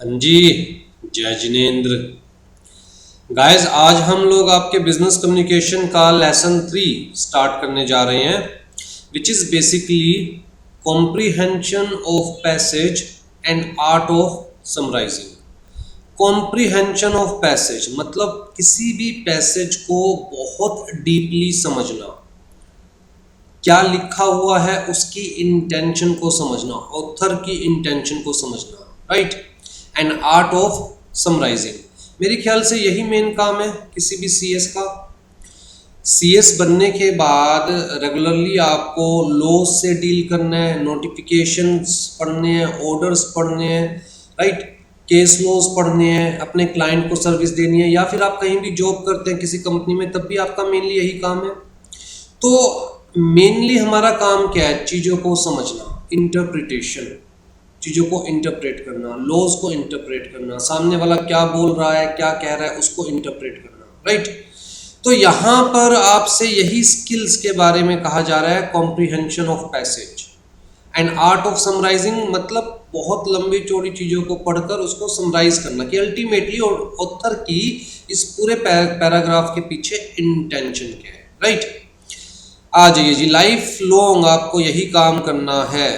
हाँ जी। जय जिनेन्द्र। गाइस, आज हम लोग आपके बिजनेस कम्युनिकेशन का लेसन 3 स्टार्ट करने जा रहे हैं, which is basically comprehension of passage and art of summarising. Comprehension of passage मतलब किसी भी पैसेज को बहुत डीपली समझना, क्या लिखा हुआ है उसकी इंटेंशन को समझना, ऑथर की इंटेंशन को समझना, right. And art of summarising, मेरे ख्याल से यही मेन काम है किसी भी सीएस का। सीएस बनने के बाद रेगुलरली आपको लॉस से डील करना है, नोटिफिकेशंस पढ़ने हैं, ऑर्डर्स पढ़ने हैं, राइट, केस लॉस पढ़ने हैं, अपने क्लाइंट को सर्विस देनी है, या फिर आप कहीं भी जॉब करते हैं किसी कंपनी में तब भी आपका मेनली यही काम है। तो मेनली हमारा काम क्या है? चीज़ों को समझना, इंटरप्रिटेशन, चीज़ों को इंटरप्रेट करना, लॉज को इंटरप्रेट करना, सामने वाला क्या बोल रहा है, क्या कह रहा है, उसको इंटरप्रेट करना, राइट। तो यहाँ पर आपसे यही स्किल्स के बारे में कहा जा रहा है, comprehension of passage and art of summarising, मतलब बहुत लंबी चौड़ी चीज़ों को पढ़कर उसको समराइज करना कि अल्टीमेटली ऑथर की इस पूरे पैराग्राफ के पीछे इंटेंशन क्या है, राइट। आ जाइए जी, लाइफ लॉन्ग आपको यही काम करना है,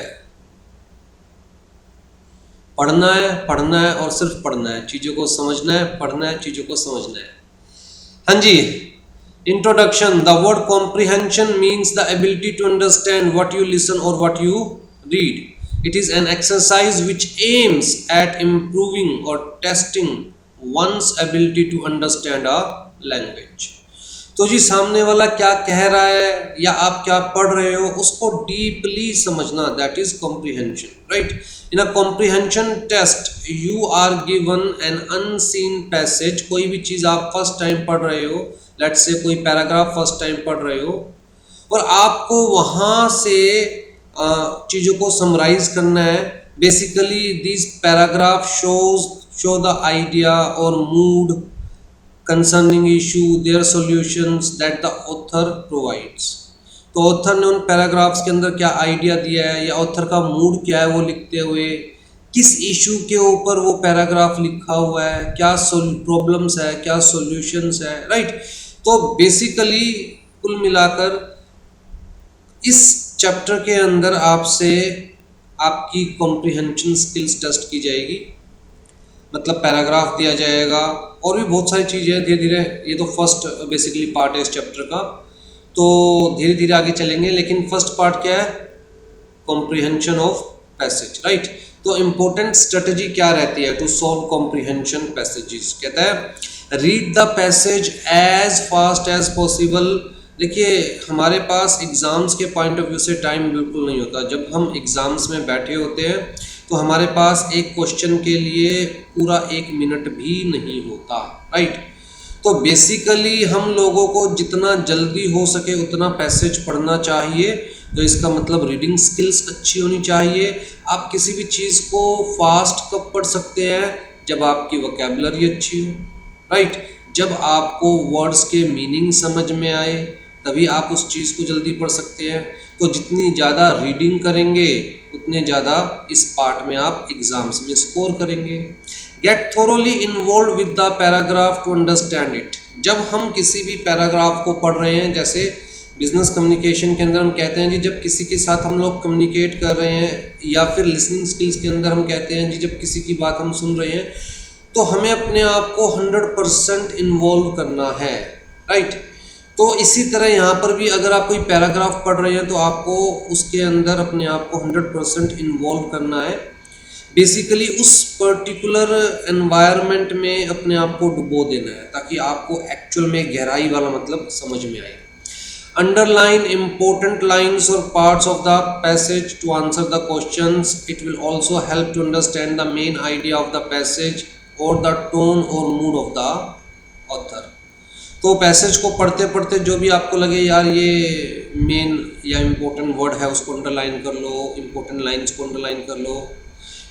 पढ़ना है, पढ़ना है और सिर्फ पढ़ना है, चीज़ों को समझना है, पढ़ना है, चीज़ों को समझना है। हाँ जी। Introduction. The word comprehension means the ability to understand what you listen और what you read. It is an exercise which aims at improving और testing one's ability to understand a language. तो जी, सामने वाला क्या कह रहा है या आप क्या पढ़ रहे हो उसको डीपली समझना, that is comprehension, right. In a comprehension test you are given an unseen passage. कोई भी चीज़ आप फर्स्ट टाइम पढ़ रहे हो, लेट्स से कोई पैराग्राफ फर्स्ट टाइम पढ़ रहे हो, और आपको वहाँ से चीज़ों को समराइज करना है। Basically this paragraph show the idea और mood concerning issue, their solutions that the author provides। तो ऑथर ने उन पैराग्राफ्स के अंदर क्या आइडिया दिया है या ऑथर का मूड क्या है वो लिखते हुए, किस इशू के ऊपर वो पैराग्राफ लिखा हुआ है, क्या प्रॉब्लम्स है, क्या सॉल्यूशंस है, राइट। तो बेसिकली कुल मिलाकर इस चैप्टर के अंदर आपसे आपकी कॉम्प्रीहेंशन स्किल्स टेस्ट की जाएगी, मतलब पैराग्राफ दिया जाएगा और भी बहुत सारी चीज़ें धीरे धीरे। ये तो फर्स्ट बेसिकली पार्ट है इस चैप्टर का, तो धीरे धीरे आगे चलेंगे। लेकिन फर्स्ट पार्ट क्या है? Comprehension of passage, right. तो इम्पोर्टेंट स्ट्रेटजी क्या रहती है टू सॉल्व कॉम्प्रीहेंशन पैसेजेस? कहता है read the passage as fast as possible. देखिए, हमारे पास एग्ज़ाम्स के पॉइंट ऑफ व्यू से टाइम बिल्कुल नहीं होता। जब हम एग्ज़ाम्स में बैठे होते हैं तो हमारे पास एक क्वेश्चन के लिए पूरा 1 मिनट भी नहीं होता, राइट। तो बेसिकली हम लोगों को जितना जल्दी हो सके उतना पैसेज पढ़ना चाहिए। तो इसका मतलब रीडिंग स्किल्स अच्छी होनी चाहिए। आप किसी भी चीज़ को फास्ट कब पढ़ सकते हैं? जब आपकी वोकैबुलरी अच्छी हो, राइट। जब आपको वर्ड्स के मीनिंग समझ में आए तभी आप उस चीज़ को जल्दी पढ़ सकते हैं। तो जितनी ज़्यादा रीडिंग करेंगे उतने ज़्यादा इस पार्ट में आप एग्जाम्स में स्कोर करेंगे। Get thoroughly involve with the paragraph to understand it. जब हम किसी भी पैराग्राफ को पढ़ रहे हैं, जैसे बिजनेस कम्युनिकेशन के अंदर हम कहते हैं जी, जब किसी के साथ हम लोग कम्युनिकेट कर रहे हैं, या फिर लिसनिंग स्किल्स के अंदर हम कहते हैं जी, जब किसी की बात हम सुन रहे हैं तो हमें अपने आप को 100% इन्वॉल्व करना है, राइट। तो इसी तरह यहाँ पर भी अगर आप कोई पैराग्राफ पढ़ रहे हैं तो आपको उसके अंदर अपने आप को 100% इन्वॉल्व करना है। बेसिकली उस पर्टिकुलर एनवायरनमेंट में अपने आप को डुबो देना है ताकि आपको एक्चुअल में गहराई वाला मतलब समझ में आए। Underline important lines or parts of the passage to answer the questions. It will also help to understand the main idea of the passage or the tone or mood of the author। तो passage को पढ़ते पढ़ते जो भी आपको लगे यार ये मेन या इम्पोर्टेंट वर्ड है उसको अंडरलाइन कर लो, इम्पोर्टेंट लाइन्स को अंडरलाइन कर लो।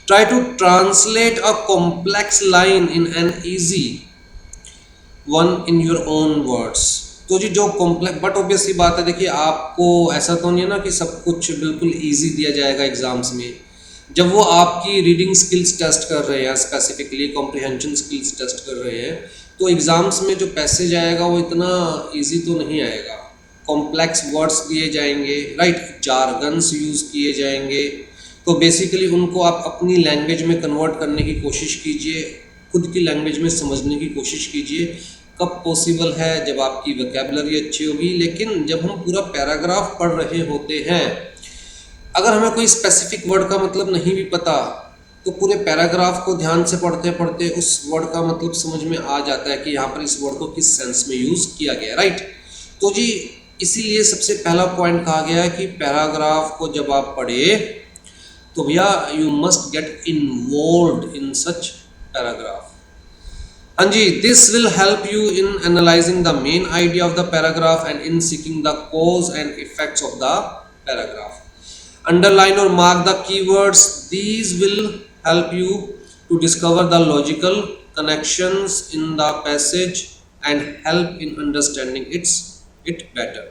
Try to translate a complex line in an easy one in your own words. तो जी जो कॉम्प्लेक्स, बट ऑब्वियस सी बात है, देखिए आपको ऐसा तो नहीं है ना कि सब कुछ बिल्कुल ईजी दिया जाएगा एग्जाम्स में। जब वो आपकी रीडिंग स्किल्स टेस्ट कर रहे हैं, स्पेसिफिकली कॉम्प्रिहेंशन स्किल्स टेस्ट कर रहे हैं, तो एग्ज़ाम्स में जो पैसेज आएगा वो इतना इजी तो नहीं आएगा। कॉम्प्लेक्स वर्ड्स दिए जाएंगे, राइट, जार्गन्स यूज़ किए जाएंगे, तो बेसिकली उनको आप अपनी लैंग्वेज में कन्वर्ट करने की कोशिश कीजिए, खुद की लैंग्वेज में समझने की कोशिश कीजिए। कब पॉसिबल है? जब आपकी वोकैबुलरी अच्छी होगी। लेकिन जब हम पूरा पैराग्राफ पढ़ रहे होते हैं, अगर हमें कोई स्पेसिफिक वर्ड का मतलब नहीं भी पता, तो पूरे पैराग्राफ को ध्यान से पढ़ते पढ़ते उस वर्ड का मतलब समझ में आ जाता है कि यहाँ पर इस वर्ड को किस सेंस में यूज़ किया गया, राइट। तो जी इसीलिए सबसे पहला पॉइंट कहा गया है कि पैराग्राफ को जब आप पढ़े तो भैया you must get involved in such paragraph. हाँ जी, this will help you in analysing the main idea of the paragraph and in seeking the cause and effects of the paragraph. Underline or mark the keywords. These will help you to discover the logical connections in the passage and help in understanding it better.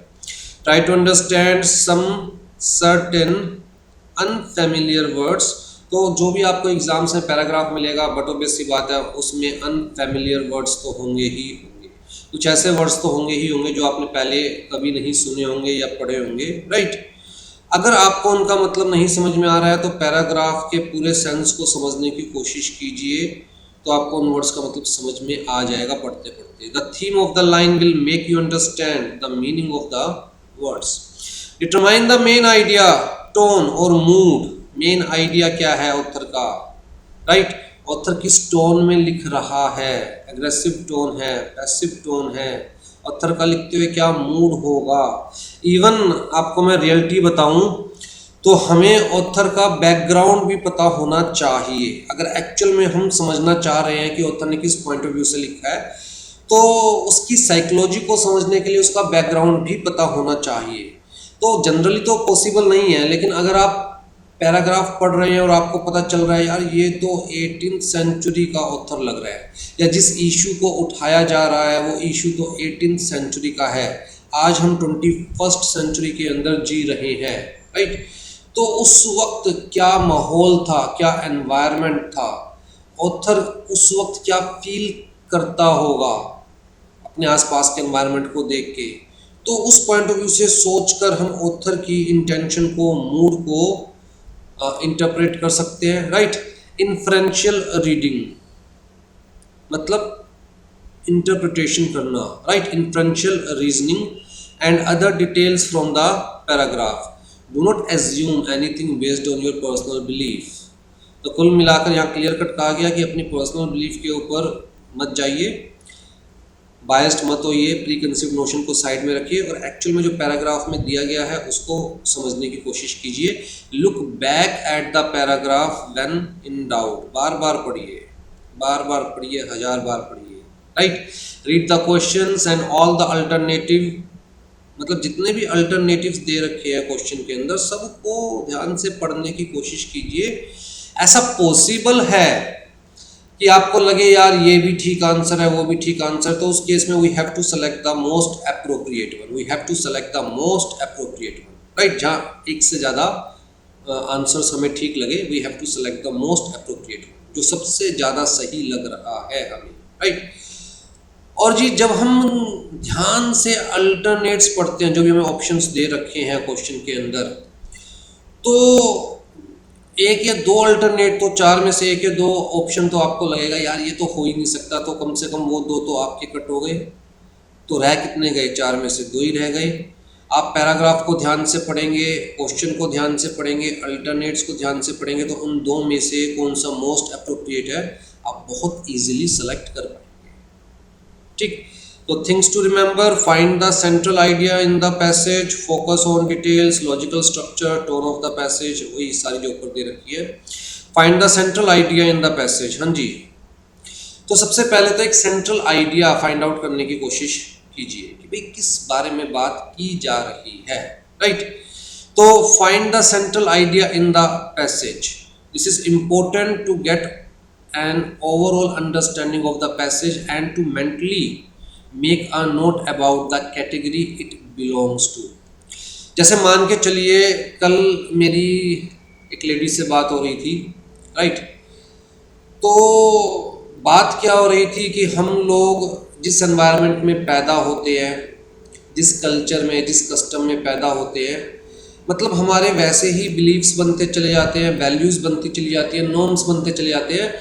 Try to understand some certain unfamiliar words. तो जो भी आपको exams में paragraph मिलेगा, but obvious सी बात है उसमें unfamiliar words तो होंगे ही होंगे। कुछ ऐसे वर्ड्स तो होंगे ही होंगे जो आपने पहले कभी नहीं सुने होंगे या पढ़े होंगे, राइट। अगर आपको उनका मतलब नहीं समझ में आ रहा है तो पैराग्राफ के पूरे सेंस को समझने की कोशिश कीजिए, तो आपको उन वर्ड्स का मतलब समझ में आ जाएगा पढ़ते पढ़ते। The theme of the line will make you understand the meaning of the words. Determine the main idea, tone और मूड। मेन आइडिया क्या है ऑथर का, राइट। ऑथर किस टोन में लिख रहा है, एग्रेसिव टोन है, पैसिव टोन है, ऑथर का लिखते हुए क्या मूड होगा। इवन आपको मैं रियलिटी बताऊं तो हमें ऑथर का बैकग्राउंड भी पता होना चाहिए। अगर एक्चुअल में हम समझना चाह रहे हैं कि ऑथर ने किस पॉइंट ऑफ व्यू से लिखा है, तो उसकी साइकोलॉजी को समझने के लिए उसका बैकग्राउंड भी पता होना चाहिए। तो जनरली तो पॉसिबल नहीं है, लेकिन अगर आप पैराग्राफ पढ़ रहे हैं और आपको पता चल रहा है यार ये तो 18th सेंचुरी का ऑथर लग रहा है, या जिस इशू को उठाया जा रहा है वो इशू तो 18th सेंचुरी का है, आज हम 21st सेंचुरी के अंदर जी रहे हैं, राइट। तो उस वक्त क्या माहौल था, क्या एनवायरनमेंट था, ऑथर उस वक्त क्या फील करता होगा अपने आसपास के एनवायरनमेंट को देख के। तो उस पॉइंट ऑफ व्यू से सोचकर हम ऑथर की इंटेंशन को, मूड को इंटरप्रेट कर सकते हैं, राइट। इन्फ्रेंशियल रीडिंग मतलब इंटरप्रिटेशन करना, right. Inferential reasoning and other details from the paragraph. Do not assume anything based on your personal belief. तो कुल मिलाकर यहाँ क्लियर कट कहा गया कि अपनी पर्सनल बिलीफ के ऊपर मत जाइए, बायस्ड मत होइए, प्री कंसीव नोशन को साइड में रखिए और एक्चुअल में जो पैराग्राफ में दिया गया है उसको समझने की कोशिश कीजिए। Look back at the paragraph when in doubt. बार बार पढ़िए, बार बार पढ़िए, 1000 बार पढ़िए, right. Read the questions and all the alternative, मतलब जितने भी अल्टरनेटिव्स दे रखे हैं क्वेश्चन के अंदर सबको ध्यान से पढ़ने की कोशिश कीजिए। ऐसा पॉसिबल है कि आपको लगे यार ये भी ठीक आंसर है, वो भी ठीक आंसर, तो उस केस में we have to select the most appropriate one, we have to select the most appropriate one, right. जहाँ एक से ज़्यादा आंसर्स हमें ठीक लगे, we have to select the most appropriate one, जो सबसे ज़्यादा सही लग रहा है हमें, राइट। और जी जब हम ध्यान से अल्टरनेट्स पढ़ते हैं, जो भी हमें ऑप्शंस दे रखे हैं क्वेश्चन के अंदर, तो एक या दो अल्टरनेट, तो चार में से एक या दो ऑप्शन तो आपको लगेगा यार ये तो हो ही नहीं सकता, तो कम से कम वो दो तो आपके कट हो गए। तो रह कितने गए? चार में से दो ही रह गए। आप पैराग्राफ को ध्यान से पढ़ेंगे, क्वेश्चन को ध्यान से पढ़ेंगे, अल्टरनेट्स को ध्यान से पढ़ेंगे, तो उन दो में से कौन सा मोस्ट अप्रोप्रिएट है आप बहुत ईजिली सेलेक्ट कर पाएंगे, ठीक। तो things to remember, find the central idea in the passage, focus on details, logical structure, tone of the passage, वही सारी जो ऊपर दे रखी है। Find the central idea in the passage, हाँ जी। तो सबसे पहले तो एक सेंट्रल आइडिया फाइंड आउट करने की कोशिश कीजिए कि भाई किस बारे में बात की जा रही है, राइट। तो find the central idea in the passage, this is important to get an overall understanding of the passage and to mentally make a note about the category it belongs to. जैसे मान के चलिए कल मेरी एक lady से बात हो रही थी, राइट। तो बात क्या हो रही थी कि हम लोग जिस एनवायरनमेंट में पैदा होते हैं, जिस कल्चर में, जिस कस्टम में पैदा होते हैं, मतलब हमारे वैसे ही बिलीव्स बनते चले जाते हैं, वैल्यूज़ बनती चली जाती हैं, नॉर्म्स बनते चले जाते हैं,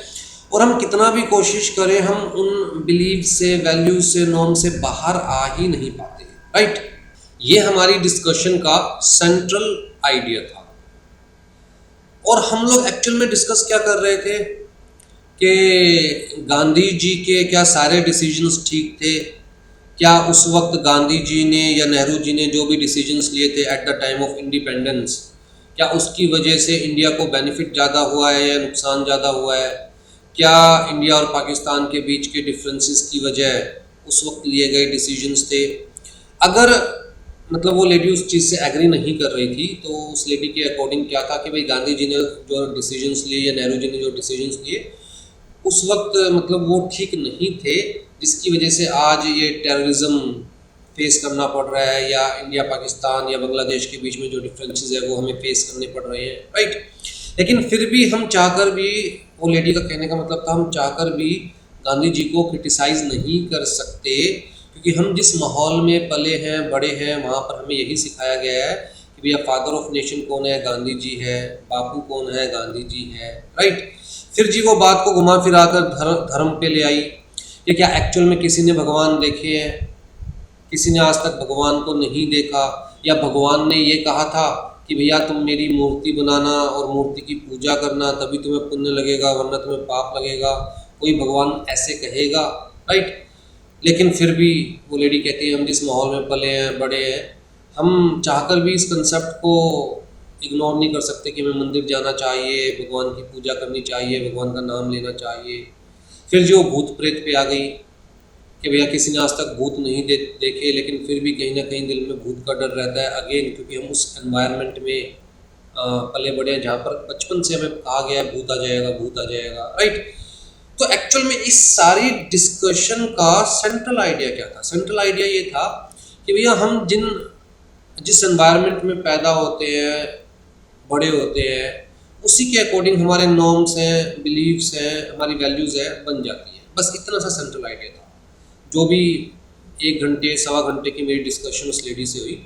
और हम कितना भी कोशिश करें हम उन बिलीव से, वैल्यूज से, नॉर्म से बाहर आ ही नहीं पाते, राइट। ये हमारी डिस्कशन का सेंट्रल आइडिया था। और हम लोग एक्चुअल में डिस्कस क्या कर रहे थे कि गांधी जी के क्या सारे डिसीजंस ठीक थे, क्या उस वक्त गांधी जी ने या नेहरू जी ने जो भी डिसीजंस लिए थे at the time of independence, क्या उसकी वजह से इंडिया को बेनिफिट ज़्यादा हुआ है या नुकसान ज़्यादा हुआ है, क्या इंडिया और पाकिस्तान के बीच के डिफरेंसेस की वजह उस वक्त लिए गए डिसीजंस थे। अगर मतलब वो लेडी उस चीज़ से एग्री नहीं कर रही थी तो उस लेडी के अकॉर्डिंग क्या था कि भाई गांधी जी ने जो डिसीजंस लिए या नेहरू जी ने जो डिसीजंस लिए उस वक्त मतलब वो ठीक नहीं थे, जिसकी वजह से आज ये टेररिज्म फेस करना पड़ रहा है, या इंडिया पाकिस्तान या बांग्लादेश के बीच में जो डिफरेंसेस है वो हमें फेस करने पड़ रहे हैं, राइट। लेकिन फिर भी हम चाहकर भी, वो लेडी का कहने का मतलब था, हम चाहकर भी गांधी जी को क्रिटिसाइज़ नहीं कर सकते, क्योंकि हम जिस माहौल में पले हैं, बड़े हैं, वहाँ पर हमें यही सिखाया गया है कि भैया फादर ऑफ नेशन कौन है, गांधी जी है, बापू कौन है, गांधी जी है, राइट। फिर जी वो बात को घुमा फिरा कर धर्म पे ले आई कि क्या एक्चुअल में किसी ने भगवान देखे हैं, किसी ने आज तक भगवान को नहीं देखा, या भगवान ने ये कहा था कि भैया तुम मेरी मूर्ति बनाना और मूर्ति की पूजा करना तभी तुम्हें पुण्य लगेगा वरना तुम्हें पाप लगेगा, कोई भगवान ऐसे कहेगा, राइट। लेकिन फिर भी वो लेडी कहती है हम जिस माहौल में पले हैं, बड़े हैं, हम चाहकर भी इस कंसेप्ट को इग्नोर नहीं कर सकते कि हमें मंदिर जाना चाहिए, भगवान की पूजा करनी चाहिए, भगवान का नाम लेना चाहिए। फिर जो भूत प्रेत पे आ गई कि भैया किसी ने आज तक भूत नहीं देखे, लेकिन फिर भी कहीं ना कहीं दिल में भूत का डर रहता है, अगेन क्योंकि हम उस एनवायरनमेंट में पले बड़े हैं जहाँ पर बचपन से हमें कहा गया भूत आ जाएगा, भूत आ जाएगा, राइट। तो एक्चुअल में इस सारी डिस्कशन का सेंट्रल आइडिया क्या था? सेंट्रल आइडिया ये था कि भैया हम जिस एनवायरनमेंट में पैदा होते हैं, बड़े होते हैं, उसी के अकॉर्डिंग हमारे नॉर्म्स हैं, बिलीव्स हैं, हमारी वैल्यूज़ है बन जाती हैं। बस इतना सा सेंट्रल आइडिया था। जो भी 1 घंटे, सवा घंटे की मेरी डिस्कशन उस लेडी से हुई,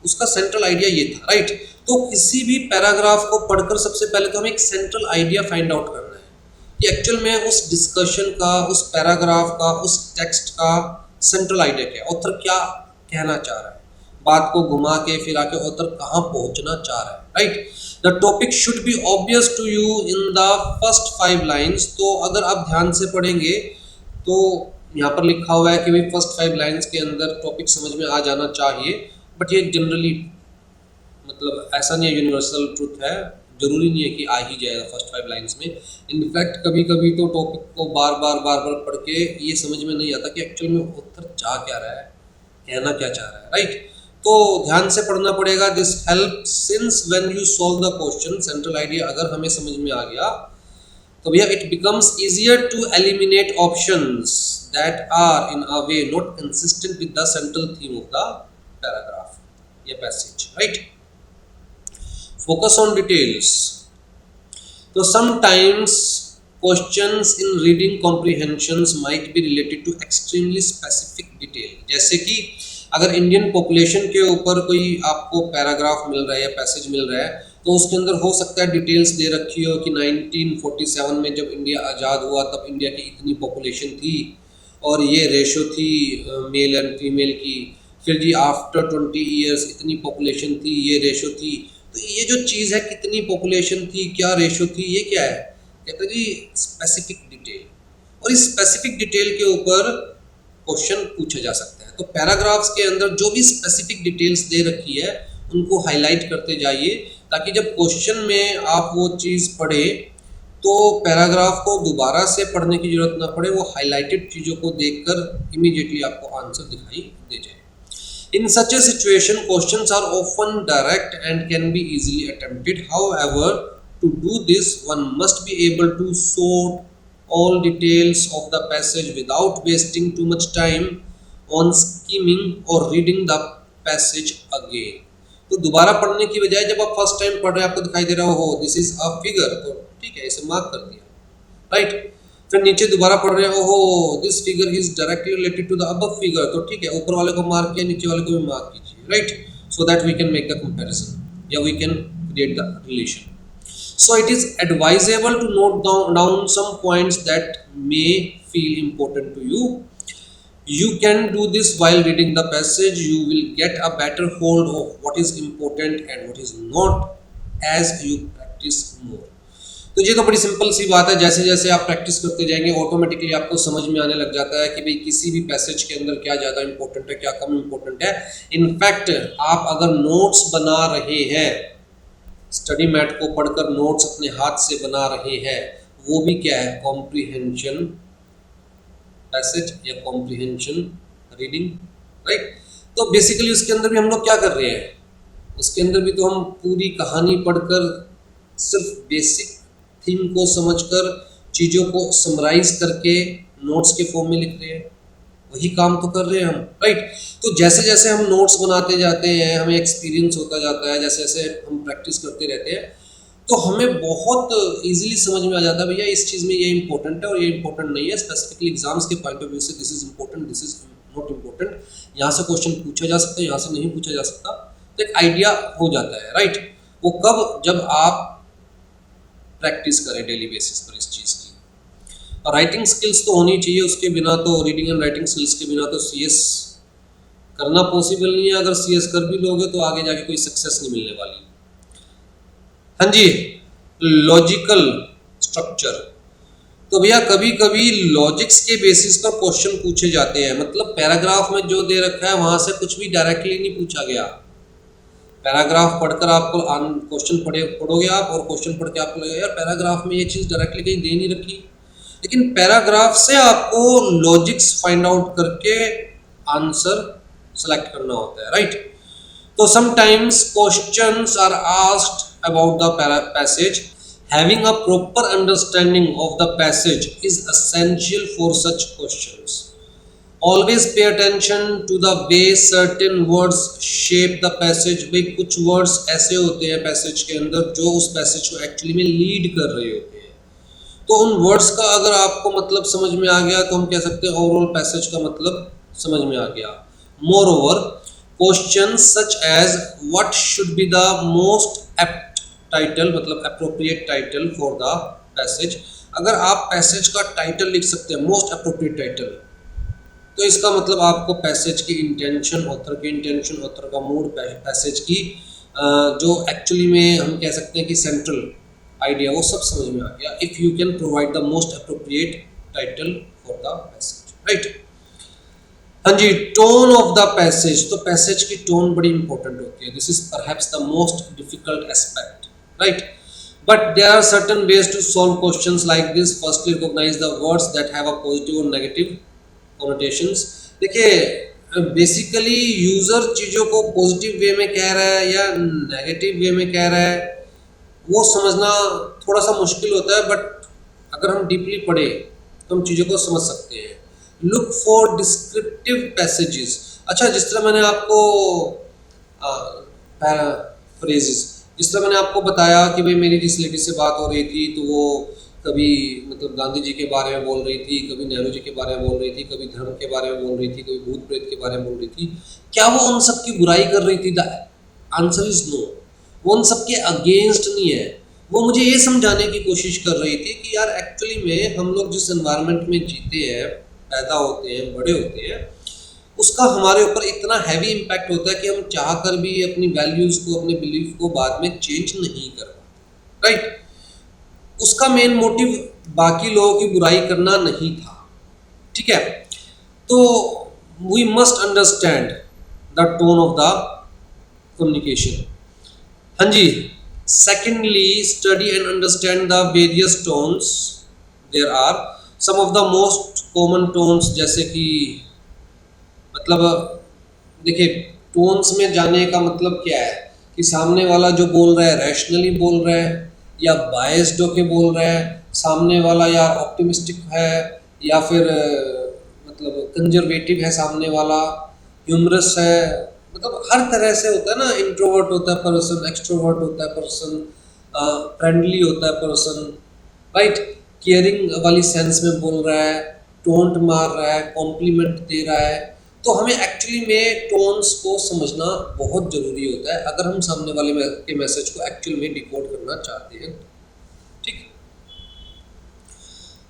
उसका सेंट्रल आइडिया ये था, राइट। तो किसी भी पैराग्राफ को पढ़कर सबसे पहले तो हमें एक सेंट्रल आइडिया फाइंड आउट करना है कि एक्चुअल में उस डिस्कशन का, उस पैराग्राफ का, उस टेक्स्ट का सेंट्रल आइडिया क्या है, ऑथर क्या कहना चाह रहा है, बात को घुमा के फिर आके ऑथर कहाँ पहुंचना चाह रहा है, right. The topic should be obvious to you in the first 5 lines. तो अगर आप ध्यान से पढ़ेंगे तो यहाँ पर लिखा हुआ है कि भाई फर्स्ट 5 लाइन्स के अंदर टॉपिक समझ में आ जाना चाहिए, बट ये जनरली मतलब ऐसा नहीं है, यूनिवर्सल ट्रूथ है, जरूरी नहीं है कि आ ही जाएगा फर्स्ट 5 लाइन्स में। इनफैक्ट कभी कभी तो टॉपिक को बार बार पढ़ के ये समझ में नहीं आता कि एक्चुअल में ऑथर चाह क्या रहा है, कहना क्या चाह रहा है, राइट। तो ध्यान से पढ़ना पड़ेगा। This help since when you solve the question, central idea अगर हमें समझ में आ गया तो भैया it becomes easier to eliminate options that are in a way not consistent with the central theme of the paragraph या passage, right. Focus on details. So sometimes questions in reading comprehensions might be related to extremely specific detail. जैसे कि अगर Indian population के ऊपर कोई आपको paragraph मिल रहा है या पैसेज मिल रहा है तो उसके अंदर हो सकता है डिटेल्स दे रखी हो कि 1947 में जब इंडिया आज़ाद हुआ तब इंडिया की इतनी पॉपुलेशन थी और ये रेशो थी मेल एंड फीमेल की, फिर जी आफ्टर 20 ईयर्स इतनी पॉपुलेशन थी, ये रेशो थी। तो ये जो चीज़ है कितनी पॉपुलेशन थी, क्या रेशो थी, ये क्या है, कहते हैं जी स्पेसिफिक डिटेल। और इस स्पेसिफिक डिटेल के ऊपर क्वेश्चन पूछा जा सकता है। तो पैराग्राफ्स के अंदर जो भी स्पेसिफिक डिटेल्स दे रखी है उनको हाईलाइट करते जाइए ताकि जब क्वेश्चन में आप वो चीज़ पढ़े तो पैराग्राफ को दोबारा से पढ़ने की जरूरत ना पड़े, वो हाईलाइटेड चीज़ों को देखकर इमीडिएटली आपको आंसर दिखाई दे जाए। In such a situation, questions are often direct and can be easily attempted. However, to do this, one must be able to sort all details of the passage without wasting too much time on skimming or reading the passage again. तो दोबारा पढ़ने की बजाय जब आप first time पढ़ रहे हैं आपको दिखाई दे रहा हो दिस इज अ फिगर, तो ठीक है इसे मार्क कर दिया, राइट। फिर नीचे दोबारा पढ़ रहे हो this figure is directly related to the above figure, तो ठीक है ऊपर वाले को मार्क किया नीचे वाले को भी मार्क कीजिए, right, so that we can make the comparison या we can create the relation. So it is advisable to note down some points that may feel important to you. You can do this while reading the passage. You will get a better hold of what is important and what is not as you practice more. तो ये तो बड़ी simple सी बात है, जैसे जैसे आप practice करते जाएंगे ऑटोमेटिकली आपको समझ में आने लग जाता है कि भाई किसी भी पैसेज के अंदर क्या ज़्यादा इंपॉर्टेंट है क्या कम इंपॉर्टेंट है। इनफैक्ट आप अगर नोट्स बना रहे हैं, स्टडी मैट को पढ़कर नोट्स अपने हाथ से बना रहे हैं, वो भी क्या है कॉम्प्रिहेंशन पैसेज या कॉम्प्रिहेंशन रीडिंग, राइट। तो बेसिकली उसके अंदर भी हम लोग क्या कर रहे हैं, उसके अंदर भी तो हम पूरी कहानी पढ़कर सिर्फ बेसिक थीम को समझकर चीज़ों को समराइज करके नोट्स के फॉर्म में लिख रहे हैं, वही काम तो कर रहे हैं हम, राइट। तो जैसे जैसे हम नोट्स बनाते जाते हैं हमें एक्सपीरियंस होता जाता है, जैसे जैसे हम प्रैक्टिस करते रहते हैं तो हमें बहुत इजीली समझ में आ जाता है भैया इस चीज़ में ये इंपॉर्टेंट है और ये इंपॉर्टेंट नहीं है। स्पेसिफिकली एग्जाम्स के पॉइंट ऑफ व्यू से this is important, this is not important, यहाँ से क्वेश्चन पूछा जा सकता है, यहाँ से नहीं पूछा जा सकता, तो एक आइडिया हो जाता है, राइट। वो कब, जब आप प्रैक्टिस करें डेली बेसिस पर इस चीज़ की। और राइटिंग स्किल्स तो होनी चाहिए, उसके बिना तो रीडिंग एंड राइटिंग स्किल्स के बिना तो सीएस करना पॉसिबल नहीं है। अगर सीएस कर भी लोगे तो आगे जाके कोई सक्सेस नहीं मिलने वाली। हाँ जी, लॉजिकल स्ट्रक्चर, तो भैया कभी कभी लॉजिक्स के बेसिस पर क्वेश्चन पूछे जाते हैं, मतलब पैराग्राफ में जो दे रखा है वहां से कुछ भी डायरेक्टली नहीं पूछा गया। पैराग्राफ पढ़कर आपको क्वेश्चन पढ़ोगे आप और क्वेश्चन पढ़ के आपको लगेगा यार पैराग्राफ में ये चीज़ डायरेक्टली कहीं दे नहीं रखी, लेकिन पैराग्राफ से आपको लॉजिक्स फाइंड आउट करके आंसर सेलेक्ट करना होता है, राइट। तो sometimes questions are asked about the passage. Having a proper understanding of the passage is essential for such questions. Always pay attention to the way certain words shape the passage. भाई कुछ words ऐसे होते हैं passage के अंदर जो उस passage को एक्चुअली में लीड कर रहे होते हैं, तो उन वर्ड्स का अगर आपको मतलब समझ में आ गया तो हम कह सकते हैं ओवरऑल पैसेज का मतलब समझ में आ गया। Moreover, questions such as what should be the most apt title, मतलब appropriate title for the passage, अगर आप पैसेज का टाइटल लिख सकते हैं मोस्ट अप्रोप्रिएट टाइटल, तो इसका मतलब आपको पैसेज की इंटेंशन, ऑथर की इंटेंशन, ऑथर का मूड, पैसेज की जो एक्चुअली में हम कह सकते हैं कि सेंट्रल आइडिया, वो सब समझ में आ गया if you can provide the most appropriate title for the passage, right. हाँ जी, टोन ऑफ द पैसेज, तो पैसेज की टोन बड़ी इंपॉर्टेंट होती है, this is perhaps the most difficult aspect, right, but there are certain ways to solve questions like this. Firstly, recognize the words that have a positive or negative connotations. देखिए basically user चीज़ों को positive way में कह रहा है या negative way में कह रहा है वो समझना थोड़ा सा मुश्किल होता है, बट अगर हम डीपली पढ़े तो हम चीज़ों को समझ सकते हैं। लुक फॉर डिस्क्रिप्टिव पैसेजेस, अच्छा जिस तरह मैंने आपको फ्रेजेस, जिस तरह मैंने आपको बताया कि भाई मेरी जिस लेडी से बात हो रही थी तो वो कभी मतलब गांधी जी के बारे में बोल रही थी, कभी नेहरू जी के बारे में बोल रही थी, कभी धर्म के बारे में बोल रही थी, कभी भूत प्रेत के बारे में बोल रही थी, क्या वो उन सब की बुराई कर रही थी? द आंसर इज नो, वो उन सब के अगेंस्ट नहीं है, वो मुझे ये समझाने की कोशिश कर रही थी कि यार एक्चुअली में हम लोग जिस एनवायरनमेंट में जीते हैं, पैदा होते हैं, बड़े होते हैं, उसका हमारे ऊपर इतना हैवी इम्पैक्ट होता है कि हम चाह कर भी अपनी वैल्यूज़ को, अपने बिलीफ को बाद में चेंज नहीं कर पाते, राइट। उसका मेन मोटिव बाकी लोगों की बुराई करना नहीं था, ठीक है। तो we must understand the tone of the communication. हाँ जी, secondly study and understand the various tones. There are some of the most common tones, जैसे कि मतलब देखिए टोन्स में जाने का मतलब क्या है कि सामने वाला जो बोल रहा है रैशनली बोल रहा है या बायस्ड होके बोल रहा है, सामने वाला या ऑप्टिमिस्टिक है या फिर मतलब कंजर्वेटिव है, सामने वाला ह्यूमरस है, मतलब हर तरह से होता है ना, इंट्रोवर्ट होता है पर्सन, एक्सट्रोवर्ट होता है पर्सन, फ्रेंडली होता है पर्सन, राइट, केयरिंग वाली सेंस में बोल रहा है, टोंट मार रहा है, कॉम्प्लीमेंट दे रहा है। तो हमें एक्चुअली में टोन्स को समझना बहुत ज़रूरी होता है अगर हम सामने वाले के मैसेज को एक्चुअल में डिकोड करना चाहते हैं। ठीक,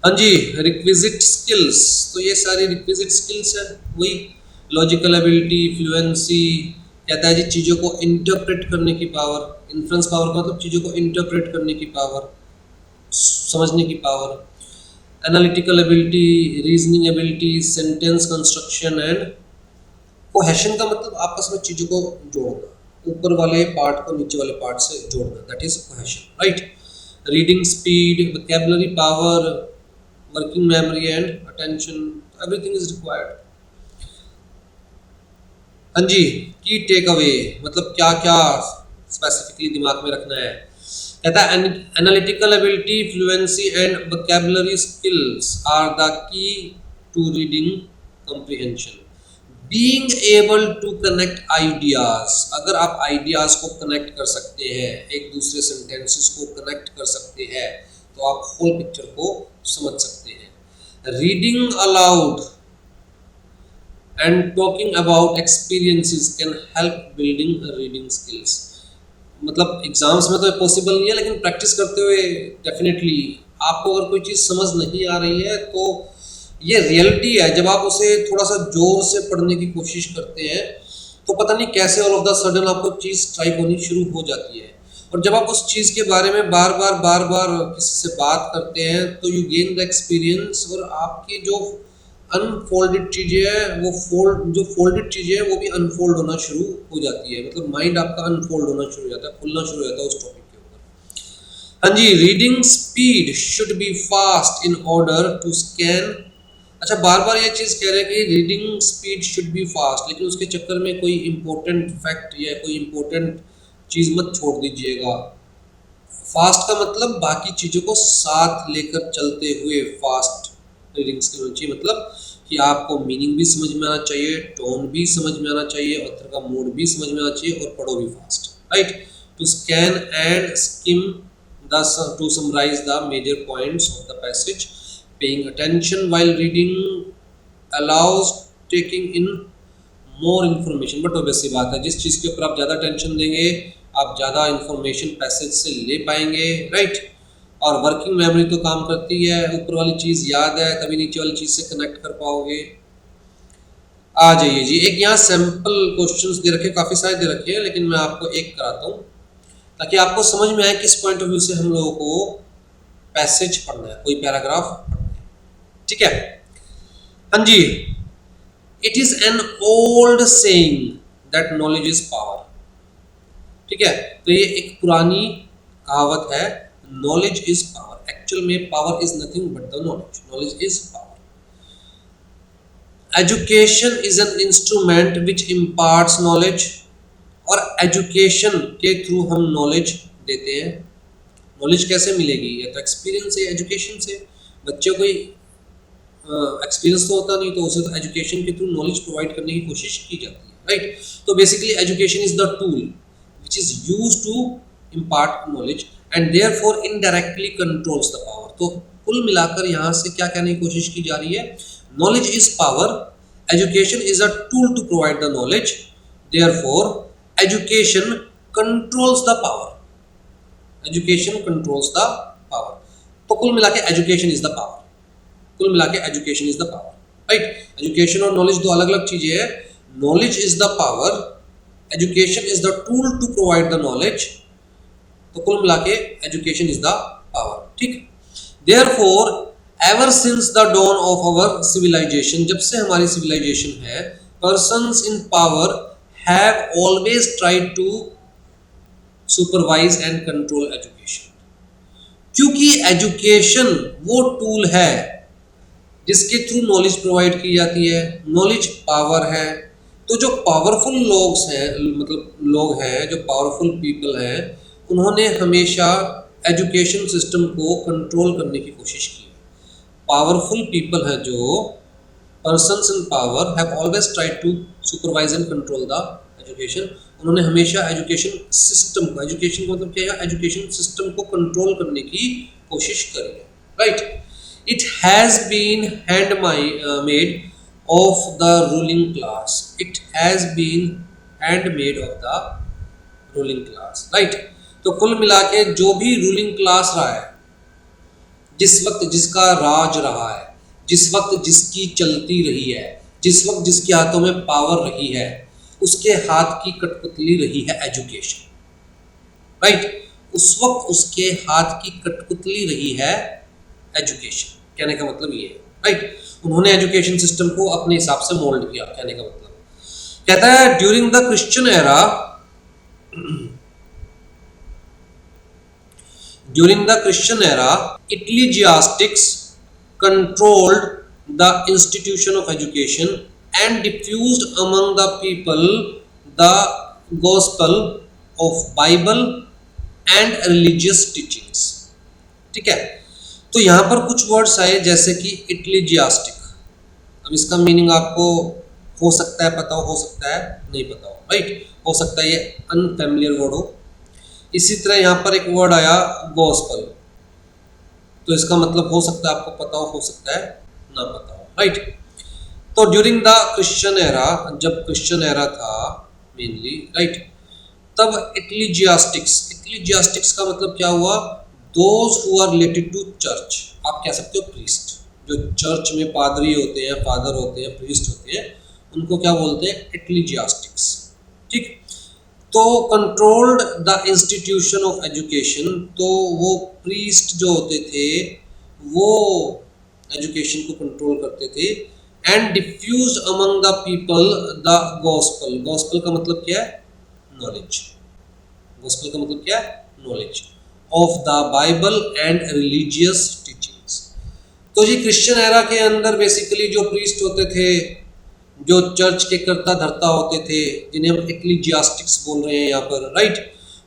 हाँ जी, रिक्विजिट स्किल्स, तो ये सारी रिक्विजिट स्किल्स है, वही लॉजिकल एबिलिटी, फ्लुएंसी, कहता है जी चीज़ों को इंटरप्रेट करने की पावर, इन्फ्लुएंस पावर का मतलब चीज़ों को इंटरप्रेट करने की पावर, समझने की power, analytical ability, reasoning ability, sentence construction and cohesion का मतलब आपस में चीज़ों को जोड़ना, ऊपर वाले पार्ट को नीचे वाले पार्ट से जोड़ना, that is cohesion, right. Reading speed, vocabulary power, working memory and attention, everything is required. हाँ जी, की टेक अवे मतलब क्या क्या स्पेसिफिकली दिमाग में रखना है। कहता है analytical ability, fluency and vocabulary skills are the key to reading comprehension. Being able to connect ideas, अगर आप आइडियाज को कनेक्ट कर सकते हैं, एक दूसरे सेंटेंसेस को कनेक्ट कर सकते हैं, तो आप होल पिक्चर को समझ सकते हैं। Reading allowed and talking about experiences can help building reading skills. मतलब एग्जाम्स में तो पॉसिबल नहीं है, लेकिन प्रैक्टिस करते हुए डेफिनेटली आपको अगर कोई चीज़ समझ नहीं आ रही है तो ये रियलिटी है, जब आप उसे थोड़ा सा जोर से पढ़ने की कोशिश करते हैं तो पता नहीं कैसे ऑल ऑफ द सडन आपको चीज़ स्ट्राइक होनी शुरू हो जाती है। और जब आप उस चीज़ के बारे में बार बार किसी से बात करते हैं तो यू गेन द एक्सपीरियंस, और आपकी जो अनफोल्डेड चीज़ें हैं वो जो फोल्डेड चीज़ें हैं वो भी अनफोल्ड होना शुरू हो जाती है, मतलब माइंड आपका अनफोल्ड होना शुरू हो जाता है, खुलना शुरू हो जाता है उस टॉपिक के ऊपर। हाँ जी, reading speed should be fast in order to scan. अच्छा, बार बार ये चीज़ कह रहे हैं कि reading speed should be fast, लेकिन उसके चक्कर में कोई इंपॉर्टेंट फैक्ट या कोई इंपॉर्टेंट चीज़ मत छोड़ दीजिएगा। फास्ट का मतलब बाकी चीज़ों को साथ लेकर चलते हुए फास्ट रीडिंग स्किल होनी चाहिए, मतलब कि आपको मीनिंग भी समझ में आना चाहिए, टोन भी समझ में आना चाहिए, ऑथर का मूड भी समझ में आना चाहिए, और पढ़ो भी fast, right. To scan and skim to summarise the major points of the passage. Paying attention while reading allows taking in more information, but obviously बात है, जिस चीज़ के ऊपर आप ज़्यादा टेंशन देंगे आप ज़्यादा इंफॉर्मेशन पैसेज से ले पाएंगे, राइट। और वर्किंग मेमोरी तो काम करती है, ऊपर वाली चीज़ याद है तभी नीचे वाली चीज़ से कनेक्ट कर पाओगे। आ जाइए जी, एक यहाँ सैम्पल क्वेश्चंस दे रखे, काफ़ी सारे दे रखे हैं, लेकिन मैं आपको एक कराता हूँ ताकि आपको समझ में आए किस पॉइंट ऑफ व्यू से हम लोगों को पैसेज पढ़ना है, कोई पैराग्राफ पढ़ना है। ठीक है, हाँ जी, it is an old saying that knowledge is power. ठीक है, तो ये एक पुरानी कहावत है, नॉलेज इज पावर। एक्चुअल में power is nothing but the knowledge, knowledge is power. Education is an instrument which imparts knowledge, और एजुकेशन के थ्रू हम नॉलेज देते हैं। नॉलेज कैसे मिलेगी, या तो एक्सपीरियंस से, एजुकेशन से। बच्चे को एक्सपीरियंस तो होता नहीं, तो उसे तो एजुकेशन के थ्रू नॉलेज प्रोवाइड करने की कोशिश की जाती है, राइट। तो basically education is the tool which is used to impart knowledge and therefore indirectly controls the power. तो कुल मिलाकर यहाँ से क्या कहने की कोशिश की जा रही है, knowledge is power, education is a tool to provide the knowledge, therefore education controls the power, education controls the power. तो कुल मिला के एजुकेशन इज द पावर, कुल मिला के education is the power, right. Education और नॉलेज दो अलग अलग चीजें हैं। Knowledge is the power, education is the tool to provide the knowledge, तो कुल मिला के एजुकेशन इज द पावर, ठीक। Therefore ever since the dawn of our civilisation, जब से हमारी सिविलाइजेशन है, persons in power have always tried to supervise and control education, क्योंकि एजुकेशन वो टूल है जिसके थ्रू नॉलेज प्रोवाइड की जाती है। नॉलेज पावर है, तो जो पावरफुल लोग हैं, मतलब लोग हैं जो पावरफुल पीपल हैं, उन्होंने हमेशा एजुकेशन सिस्टम को कंट्रोल करने की कोशिश की है। पावरफुल पीपल हैं जो persons in power have always tried to supervise and control the education, उन्होंने हमेशा एजुकेशन सिस्टम को, एजुकेशन का मतलब क्या है, एजुकेशन सिस्टम को कंट्रोल करने की कोशिश करी है, right. It has been handmade of the ruling class, it has been handmade of the ruling class, right. तो कुल मिला के जो भी रूलिंग क्लास रहा है, जिस वक्त जिसका राज रहा है, जिस वक्त जिसकी चलती रही है, जिस वक्त जिसके हाथों में पावर रही है, उसके हाथ की कठपुतली रही है एजुकेशन, राइट। उस वक्त उसके हाथ की कठपुतली रही है एजुकेशन, कहने का मतलब ये है, राइट। उन्होंने एजुकेशन सिस्टम को अपने हिसाब से मोल्ड किया, कहने का मतलब। कहता है during the Christian era, during the Christian era, ecclesiastics controlled the institution of education and diffused among the people the gospel of Bible and religious teachings, ठीक है। तो यहाँ पर कुछ वर्ड्स आए जैसे कि ecclesiastic, अब इसका मीनिंग आपको हो सकता है पता हो सकता है नहीं पता हो, राइट। हो सकता है ये अनफेमिलियर वर्ड हो। इसी तरह यहाँ पर एक वर्ड आया गॉस्पल, तो इसका मतलब हो सकता है आपको पता हो सकता है ना पता हो, राइट। तो ड्यूरिंग द क्रिश्चियन एरा, जब क्रिश्चियन एरा था मेनली, राइट, तब इक्लीजियास्टिक्स का मतलब क्या हुआ, those who are related to church, आप कह सकते हो प्रीस्ट, जो चर्च में पादरी होते हैं, फादर होते हैं, प्रीस्ट होते हैं, उनको क्या बोलते हैं, इक्लीजियास्टिक्स, ठीक। तो controlled the institution of education, तो वो प्रीस्ट जो होते थे वो एजुकेशन को कंट्रोल करते थे। And diffuse among the people the gospel, gospel का मतलब क्या है, नॉलेज, गॉस्पल का मतलब क्या है, knowledge of the Bible and religious teachings. तो जी क्रिश्चियन एरा के अंदर बेसिकली जो प्रीस्ट होते थे, जो चर्च के कर्ता धर्ता होते थे, जिन्हें हम इक्लीजियास्टिक्स बोल रहे हैं यहाँ पर, राइट,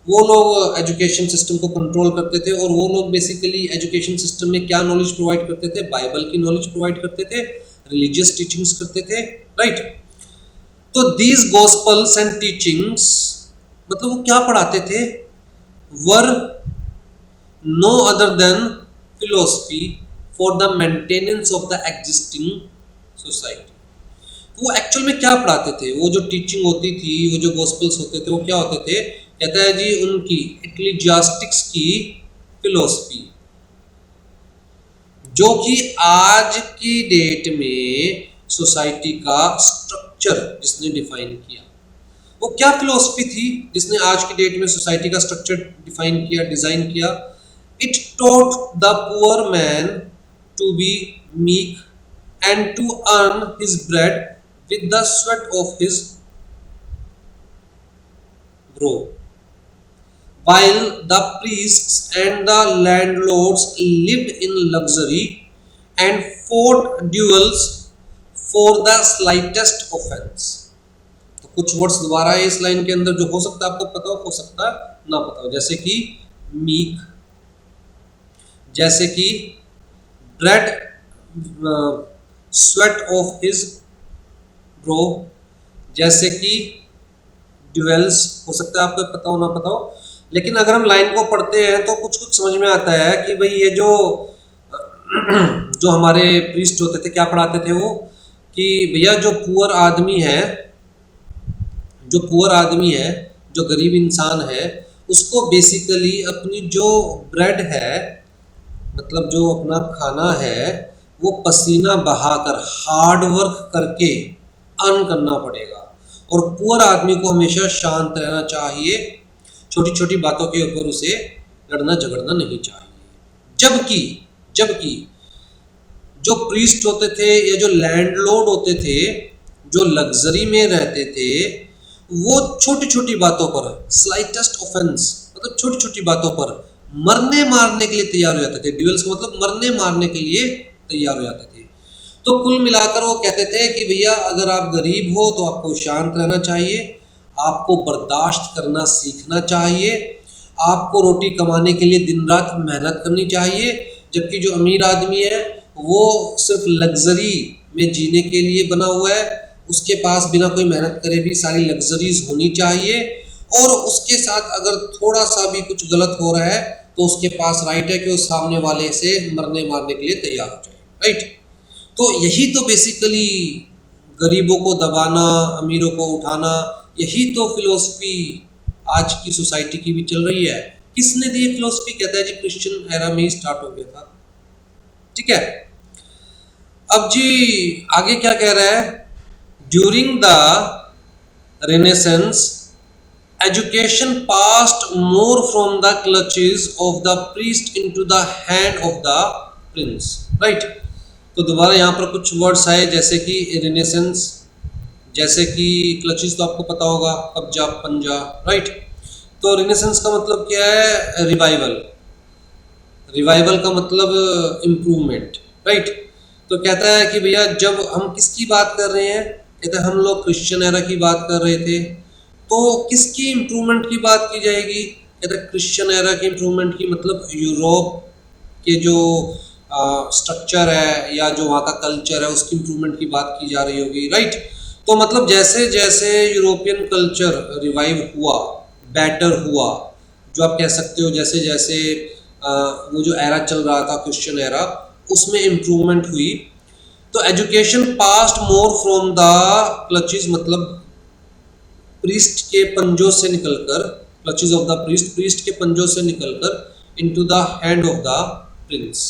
वो लोग एजुकेशन सिस्टम को कंट्रोल करते थे। और वो लोग बेसिकली एजुकेशन सिस्टम में क्या नॉलेज प्रोवाइड करते थे, बाइबल की नॉलेज प्रोवाइड करते थे, रिलीजियस टीचिंग्स करते थे, राइट। तो दीज गॉस्पल्स एंड टीचिंग्स, मतलब वो क्या पढ़ाते थे, were no other than philosophy for the maintenance of the existing society. वो एक्चुअल में क्या पढ़ाते थे, वो जो टीचिंग होती थी, वो जो गॉस्पल्स होते थे, वो क्या होते थे, कहता है जी उनकी इक्लीजियास्टिक्स की फिलोसफी, जो कि आज की डेट में सोसाइटी का स्ट्रक्चर जिसने डिफाइन किया, वो क्या फिलोसफी थी जिसने आज की डेट में सोसाइटी का स्ट्रक्चर डिफाइन किया, डिजाइन किया। It taught the poor man to be meek and to earn his bread with the sweat of his brow, while the priests and the landlords lived in luxury and fought duels for the slightest offense। तो कुछ words दोबारा है इस line के अंदर जो हो सकता है आपको पता हो सकता है ना पता हो, जैसे कि मीक, जैसे कि bread, sweat of his bro, जैसे कि ड्यूएल्स, हो सकता है आपको पता हो ना पता हो। लेकिन अगर हम लाइन को पढ़ते हैं तो कुछ कुछ समझ में आता है कि भाई ये जो जो हमारे प्रीस्ट होते थे क्या पढ़ाते थे वो, कि भैया जो पुअर आदमी है, जो पुअर आदमी है, जो गरीब इंसान है, उसको बेसिकली अपनी जो ब्रेड है, मतलब जो अपना खाना है, वो पसीना बहाकर हार्ड वर्क करके अर्न करना पड़ेगा। और पुअर आदमी को हमेशा शांत रहना चाहिए, छोटी छोटी बातों के ऊपर उसे लड़ना झगड़ना नहीं चाहिए। जबकि जो प्रीस्ट होते थे या जो लैंडलॉर्ड होते थे, जो लग्जरी में रहते थे, वो छोटी छोटी बातों पर, स्लाइटेस्ट ऑफेंस, मतलब छोटी छोटी बातों पर मरने मारने के लिए तैयार हो जाते थे। ड्यूएल्स का मतलब मरने मारने के लिए तैयार हो जाते थे। तो कुल मिलाकर वो कहते थे कि भैया अगर आप गरीब हो तो आपको शांत रहना चाहिए, आपको बर्दाश्त करना सीखना चाहिए, आपको रोटी कमाने के लिए दिन रात मेहनत करनी चाहिए। जबकि जो अमीर आदमी है वो सिर्फ लग्जरी में जीने के लिए बना हुआ है, उसके पास बिना कोई मेहनत करे भी सारी लग्जरीज होनी चाहिए, और उसके साथ अगर थोड़ा सा भी कुछ गलत हो रहा है तो उसके पास राइट है कि वो सामने वाले से मरने मारने के लिए तैयार हो जाए, राइट। तो यही तो बेसिकली गरीबों को दबाना, अमीरों को उठाना, यही तो फिलोसफी आज की सोसाइटी की भी चल रही है। किसने दी फिलोसफी? कहता है जी क्रिश्चियन एरा में ही स्टार्ट हो गया था, ठीक है। अब जी आगे क्या कह रहा है, during the renaissance education passed more from the clutches of the priest into the hand of the prince, right। तो दोबारा यहाँ पर कुछ वर्ड्स आए जैसे कि रेनेसेंस, जैसे कि क्लचेस तो आपको पता होगा, कब्जा, पंजा, राइट। तो रेनेसेंस का मतलब क्या है? रिवाइवल। रिवाइवल का मतलब इम्प्रूवमेंट, राइट। तो कहता है कि भैया जब हम किसकी बात कर रहे हैं, कहता है हम लोग क्रिश्चियन एरा की बात कर रहे थे, तो किसकी इम्प्रूवमेंट की बात की जाएगी? कहते हैं क्रिश्चियन एरा की इम्प्रूवमेंट की, मतलब यूरोप के जो स्ट्रक्चर है या जो वहाँ का कल्चर है उसकी इम्प्रूवमेंट की बात की जा रही होगी, राइट। तो मतलब जैसे जैसे यूरोपियन कल्चर रिवाइव हुआ, बेटर हुआ, जो आप कह सकते हो जैसे जैसे वो जो एरा चल रहा था क्रिश्चियन एरा, उसमें इम्प्रूवमेंट हुई। तो education passed more from the clutches, मतलब प्रीस्ट के पंजों से निकलकर, clutches of the priest, priest के पंजों से निकलकर into the hand of the Prince,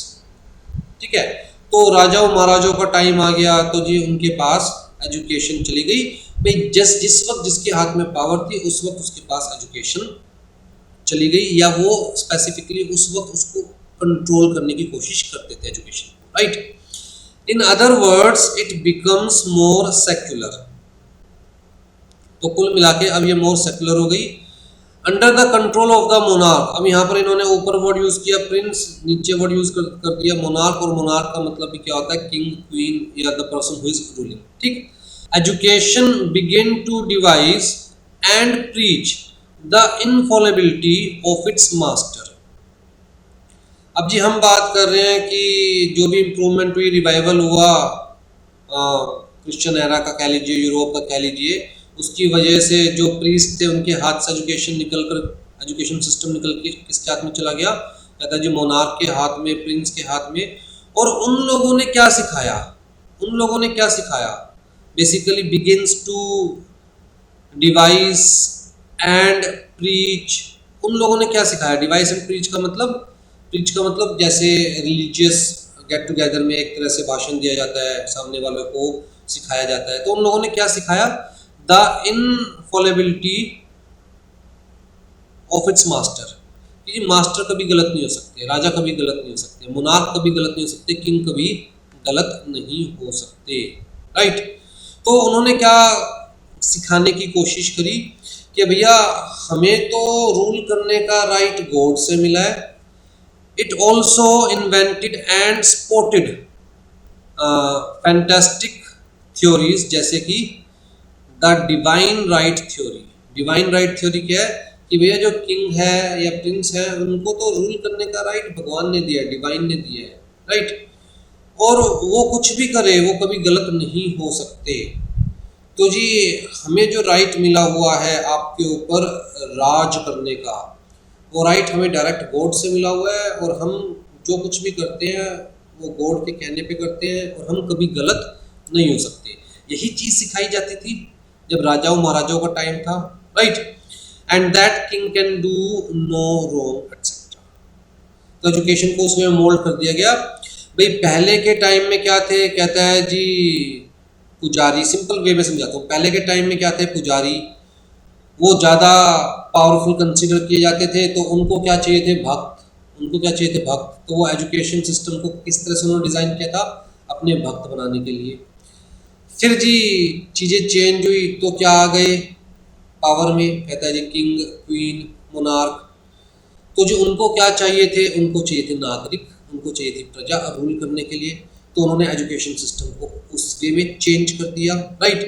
ठीक है। तो राजाओं महाराजाओं का टाइम आ गया, तो जी उनके पास एजुकेशन चली गई भाई। जिस वक्त जिसके हाथ में पावर थी उस वक्त उसके पास एजुकेशन चली गई, या वो स्पेसिफिकली उस वक्त उसको कंट्रोल करने की कोशिश करते थे education, right. In other words it becomes more secular. तो कुल मिला के अब ये मोर सेक्युलर हो गई। Under the control of the monarch, अब यहाँ पर इन्होंने ऊपर वर्ड यूज किया प्रिंस, नीचे वर्ड यूज कर दिया मोनार्क, और मोनार्क का मतलब भी क्या होता है? किंग, क्वीन या the person who is ruling, ठीक। Education begin to devise and preach the infallibility of its master. अब जी हम बात कर रहे हैं कि जो भी इम्प्रूवमेंट हुई, रिवाइवल हुआ क्रिश्चियन एरा का कह लीजिए, यूरोप का कह लीजिए, उसकी वजह से जो प्रीस्ट थे उनके हाथ से एजुकेशन निकलकर, एजुकेशन सिस्टम निकल के किसके हाथ में चला गया? कहता है जी मोनार्क के हाथ में, प्रिंस के हाथ में। और उन लोगों ने क्या सिखाया? उन लोगों ने क्या सिखाया? Basically begins to devise and preach. उन लोगों ने क्या सिखाया? डिवाइस एंड प्रीच का मतलब, प्रीच का मतलब जैसे रिलीजियस गेट टुगेदर में एक तरह से भाषण दिया जाता है, सामने वालों को सिखाया जाता है। तो उन लोगों ने क्या सिखाया? The infallibility of its master, कि मास्टर कभी गलत नहीं हो सकते, राजा कभी गलत नहीं हो सकते, मोनार्क कभी गलत नहीं हो सकते, किंग कभी गलत नहीं हो सकते, राइट। तो उन्होंने क्या सिखाने की कोशिश करी कि भैया हमें तो रूल करने का राइट गॉड से मिला है। It also invented and supported fantastic theories, जैसे कि the divine right theory. Divine right theory क्या है? कि भैया जो किंग है या प्रिंस है उनको तो रूल करने का राइट भगवान ने दिया है, डिवाइन ने दिया है, राइट। और वो कुछ भी करे वो कभी गलत नहीं हो सकते। तो जी हमें जो राइट मिला हुआ है आपके ऊपर राज करने का, वो राइट हमें डायरेक्ट गॉड से मिला हुआ है, और हम जो कुछ भी करते हैं वो गॉड के कहने पे करते हैं, और हम कभी गलत नहीं हो सकते। यही चीज़ सिखाई जाती थी जब राजाओं महाराजाओं का टाइम था, right. And that king can do no wrong etcetera. तो एजुकेशन को उसमें मोल्ड कर दिया गया। भाई पहले के टाइम में क्या थे? कहता है जी पुजारी, सिंपल वे में समझाता हूँ। पहले के टाइम में क्या थे? पुजारी, वो ज़्यादा पावरफुल कंसिडर किए जाते थे, तो उनको क्या चाहिए थे? भक्त। उनको क्या चाहिए थे? भक्त। तो वो एजुकेशन सिस्टम को किस तरह से उन्होंने डिज़ाइन किया था? अपने भक्त बनाने के लिए। फिर जी चीज़ें चेंज हुई तो क्या आ गए पावर में? कहता है जी किंग, क्वीन, मोनार्क। तो जो उनको क्या चाहिए थे? उनको चाहिए थे नागरिक, उनको चाहिए थी प्रजा रूल करने के लिए। तो उन्होंने एजुकेशन सिस्टम को उस वे में चेंज कर दिया, राइट,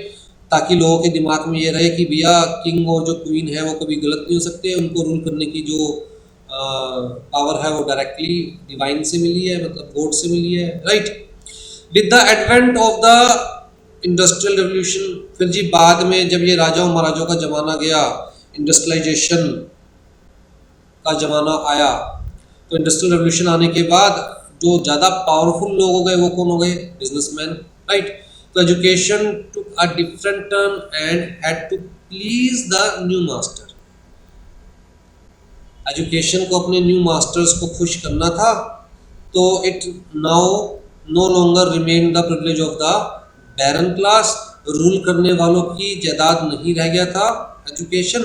ताकि लोगों के दिमाग में ये रहे कि भैया किंग और जो क्वीन है वो कभी गलत नहीं हो सकते, उनको रूल करने की जो पावर है वो डायरेक्टली डिवाइन से मिली है, मतलब गॉड से मिली है, right. With the advent of the industrial revolution, फिर जी बाद में जब ये राजाओं महाराजाओं का जमाना गया, इंडस्ट्रियलाइजेशन का जमाना आया, तो इंडस्ट्रियल रेवोल्यूशन आने के बाद जो ज़्यादा पावरफुल लोग हो गए वो कौन हो गए? Businessman, right. तो education took a different turn and had to please the new master. Education को अपने न्यू मास्टर्स को खुश करना था, तो it now no longer remain the privilege of the baron class. Rule करने वालों की जायदाद नहीं रह गया था एजुकेशन,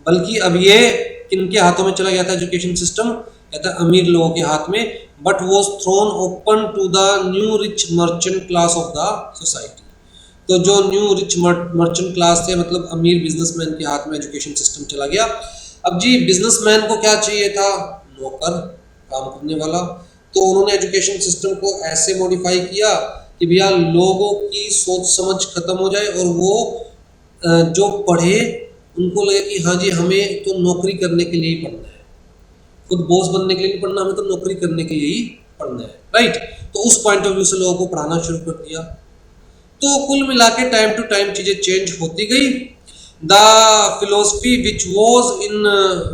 बल्कि अब ये किनके हाथों में चला गया था? एजुकेशन सिस्टम कहता है अमीर लोगों के हाथ में, but was thrown open to the new rich merchant class of the society. तो जो न्यू रिच मर्चेंट क्लास थे, मतलब अमीर बिजनेसमैन के हाथ में एजुकेशन सिस्टम चला गया। अब जी बिजनेसमैन को क्या चाहिए था? नौकर, काम करने वाला। तो उन्होंने एजुकेशन सिस्टम को ऐसे मॉडिफाई किया कि भैया लोगों की सोच समझ खत्म हो जाए और वो जो पढ़े उनको लगे कि हाँ जी हमें तो नौकरी करने के लिए ही पढ़ना है, खुद बॉस बनने के लिए नहीं पढ़ना, हमें तो नौकरी करने के लिए ही पढ़ना है, राइट। तो उस पॉइंट ऑफ व्यू से लोगों को पढ़ाना शुरू कर दिया। तो कुल मिला के टाइम टू टाइम चीज़ें चेंज होती गई। The philosophy which was in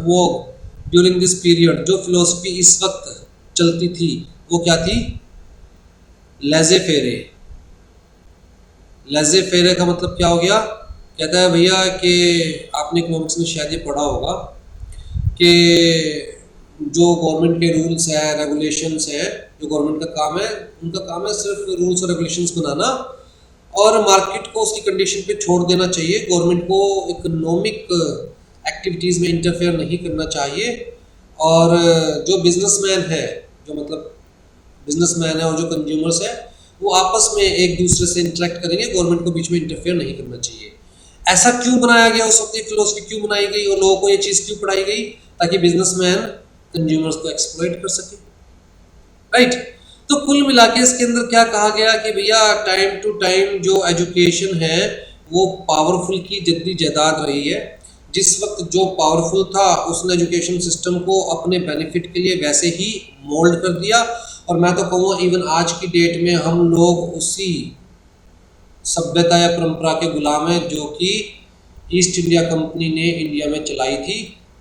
vogue during this period, जो फिलोसफी इस वक्त चलती थी वो क्या थी? लेजे फेरे। लेजे फेरे का मतलब क्या हो गया? कहता है भैया कि आपने इकोनॉमिक्स में शायद ये पढ़ा होगा कि जो गवर्नमेंट के रूल्स है, रेगुलेशंस है, जो गवर्नमेंट का काम है, उनका काम है सिर्फ रूल्स और रेगुलेशंस बनाना और मार्केट को उसकी कंडीशन पे छोड़ देना चाहिए। गवर्नमेंट को इकोनॉमिक एक्टिविटीज़ में इंटरफेयर नहीं करना चाहिए। और जो बिजनेसमैन है, जो मतलब बिजनेसमैन है और जो कंज्यूमर्स है, वो आपस में एक दूसरे से इंटरेक्ट करेंगे, गवर्नमेंट को बीच में इंटरफेयर नहीं करना चाहिए। ऐसा क्यों बनाया गया? उस वक्त ये फिलोसफी क्यों बनाई गई और लोगों को ये चीज़ क्यों पढ़ाई गई? ताकि बिजनेसमैन कंज्यूमर्स को एक्सप्लॉइट कर सके, राइट। तो कुल मिला के इसके अंदर क्या कहा गया कि भैया टाइम टू टाइम जो एजुकेशन है वो पावरफुल की जद्दी जायदाद रही है। जिस वक्त जो पावरफुल था उसने एजुकेशन सिस्टम को अपने बेनिफिट के लिए वैसे ही मोल्ड कर दिया। और मैं तो कहूँगा इवन आज की डेट में हम लोग उसी सभ्यता या परंपरा के गुलाम हैं जो कि ईस्ट इंडिया कंपनी ने इंडिया में चलाई थी।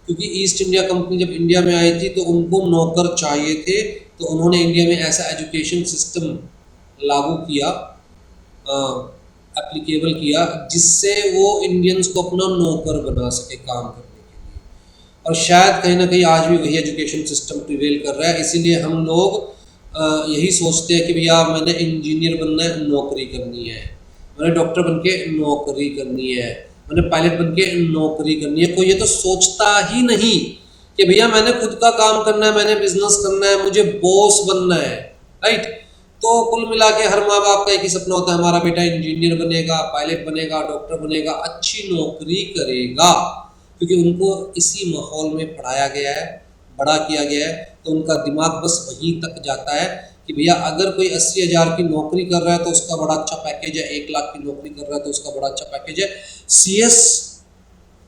क्योंकि ईस्ट इंडिया कंपनी जब इंडिया में आई थी तो उनको नौकर चाहिए थे, तो उन्होंने इंडिया में ऐसा एजुकेशन सिस्टम लागू किया, एप्लीकेबल किया, जिससे वो इंडियंस को अपना नौकर बना सके काम करने के लिए। और शायद कहीं ना कहीं आज भी वही एजुकेशन सिस्टम प्रिवेल कर रहा है। इसीलिए हम लोग यही सोचते हैं कि भैया मैंने इंजीनियर बनना है, नौकरी करनी है, मैंने डॉक्टर बन के नौकरी करनी है, मैंने पायलट बन के नौकरी करनी है। कोई ये तो सोचता ही नहीं कि भैया मैंने खुद का काम करना है, मैंने बिजनेस करना है, मुझे बॉस बनना है, राइट। तो कुल मिला के हर माँ बाप का एक ही सपना होता है, हमारा बेटा इंजीनियर बनेगा, पायलट बनेगा, डॉक्टर बनेगा, अच्छी नौकरी करेगा, क्योंकि उनको इसी माहौल में पढ़ाया गया है, बड़ा किया गया है। तो उनका दिमाग बस वहीं तक जाता है कि भैया अगर कोई 80,000 की नौकरी कर रहा है तो उसका बड़ा अच्छा पैकेज है, 1 लाख की नौकरी कर रहा है तो उसका बड़ा अच्छा पैकेज है। CS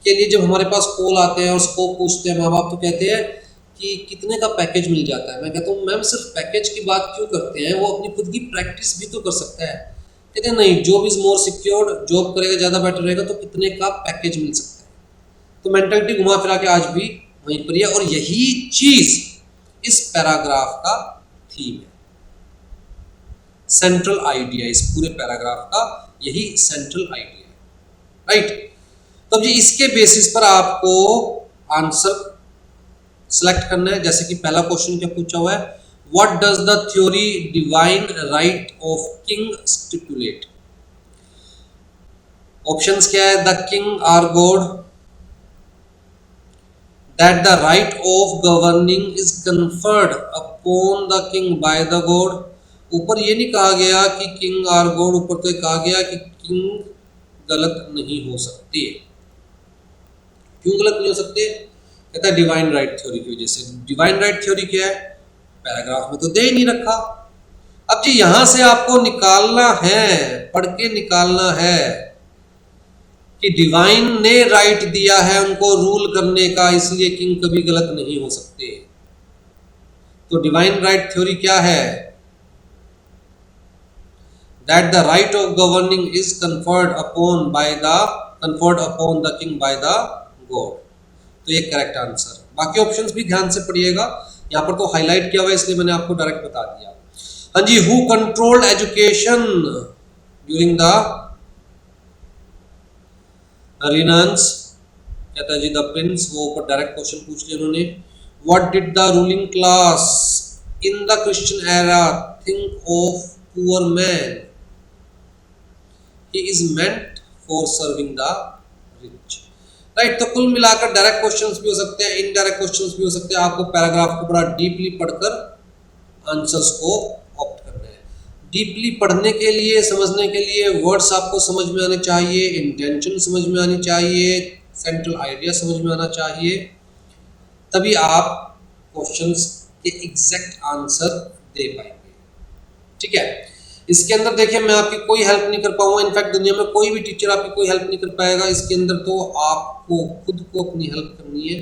के लिए जब हमारे पास कॉल आते हैं और स्कोप पूछते हैं माँ बाप, तो कहते हैं कि कितने का पैकेज मिल जाता है। मैं कहता हूँ मैम सिर्फ पैकेज की बात क्यों करते हैं, वो अपनी खुद की प्रैक्टिस भी तो कर सकता है। कहते हैं नहीं, job is more secured, job करेगा ज़्यादा बेटर रहेगा, तो कितने का पैकेज मिल सकता है। तो मेंटलिटी घुमा फिरा के आज भी वहीं पर है। और यही चीज़ इस पैराग्राफ का थीम है, सेंट्रल आइडिया, इस पूरे पैराग्राफ का यही सेंट्रल आइडिया है, राइट। तो जी इसके बेसिस पर आपको आंसर सेलेक्ट करना है। जैसे कि पहला क्वेश्चन क्या पूछा हुआ है, what does the theory divine right of king stipulate. Options क्या है, the king or God, that the right of governing is conferred upon the king by the God. ऊपर ये नहीं कहा गया कि किंग आर गॉड, ऊपर तो कहा गया कि किंग गलत नहीं हो सकते। क्यों गलत नहीं हो सकते? कहता है डिवाइन राइट थ्योरी की वजह से। डिवाइन राइट थ्योरी क्या है? पैराग्राफ में तो दे ही नहीं रखा। अब जी यहां से आपको निकालना है, पढ़ के निकालना है कि डिवाइन ने राइट दिया है उनको रूल करने का, इसलिए किंग कभी गलत नहीं हो सकते। तो डिवाइन राइट थ्योरी क्या है? that the right of governing is conferred upon the king by the god। तो ये करेक्ट आंसर। बाकी ऑप्शंस भी ध्यान से पढ़िएगा, यहाँ पर तो हाईलाइट किया हुआ है इसलिए मैंने आपको डायरेक्ट बता दिया। हाँ जी, who controlled education during the renaissance, कहता है जी द प्रिंस। वो ऊपर डायरेक्ट क्वेश्चन पूछ लिया उन्होंने। What did the ruling class in the Christian era think of poor man, he is meant for serving the rich. Right, तो कुल मिलाकर डायरेक्ट क्वेश्चंस भी हो सकते हैं, इनडायरेक्ट क्वेश्चंस भी हो सकते हैं। आपको पैराग्राफ को बड़ा डीपली पढ़कर आंसर्स को ऑप्ट करना है। डीपली पढ़ने के लिए, समझने के लिए वर्ड्स आपको समझ में आने चाहिए, इंटेंशन समझ में आनी चाहिए, सेंट्रल आइडिया समझ में आना चाहिए, तभी आप क्वेश्चंस के एग्जैक्ट आंसर दे पाएंगे। ठीक है, इसके अंदर देखिए मैं आपकी कोई हेल्प नहीं कर पाऊंगा, इनफैक्ट दुनिया में कोई भी टीचर आपकी कोई हेल्प नहीं कर पाएगा। इसके अंदर तो आपको खुद को अपनी हेल्प करनी है।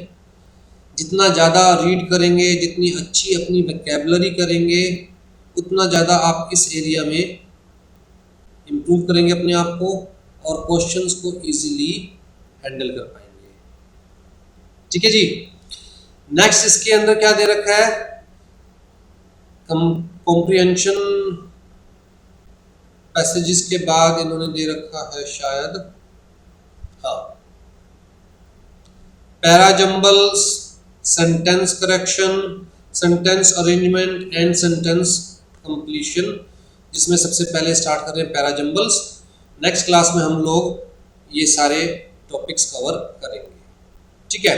जितना ज़्यादा रीड करेंगे, जितनी अच्छी अपनी वोकैबुलरी करेंगे, उतना ज़्यादा आप इस एरिया में इम्प्रूव करेंगे अपने आप को और क्वेश्चंस को इजीली हैंडल कर पाएंगे। ठीक है जी। नेक्स्ट इसके अंदर क्या दे रखा है, कॉम्प्रिहेंशन पैसेजेस के बाद इन्होंने दे रखा है शायद, हाँ, parajumbles, sentence correction, sentence arrangement and sentence completion, जिसमें सबसे पहले स्टार्ट कर रहे हैं पैराजम्बल्स। नेक्स्ट क्लास में हम लोग ये सारे टॉपिक्स कवर करेंगे। ठीक है,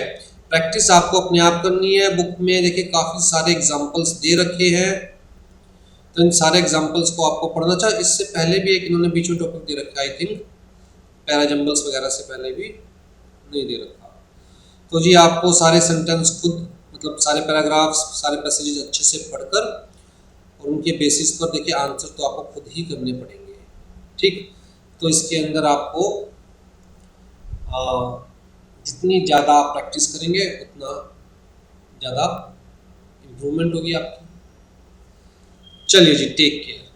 प्रैक्टिस आपको अपने आप करनी है। बुक में देखिए काफ़ी सारे एग्जाम्पल्स दे रखे हैं, तो इन सारे एग्जाम्पल्स को आपको पढ़ना चाहिए। इससे पहले भी एक इन्होंने बीच में टॉपिक दे रखा है, आई थिंक पैराजम्बल्स वगैरह से पहले भी नहीं दे रखा। तो जी आपको सारे सेंटेंस खुद, मतलब सारे पैराग्राफ्स, सारे पैसेजेस अच्छे से पढ़कर और उनके बेसिस पर देखिए आंसर तो आपको खुद ही करने पड़ेंगे। ठीक, तो इसके अंदर आपको जितनी ज़्यादा आप प्रैक्टिस करेंगे उतना ज़्यादा इम्प्रूवमेंट होगी आपकी। चलिए जी, टेक केयर।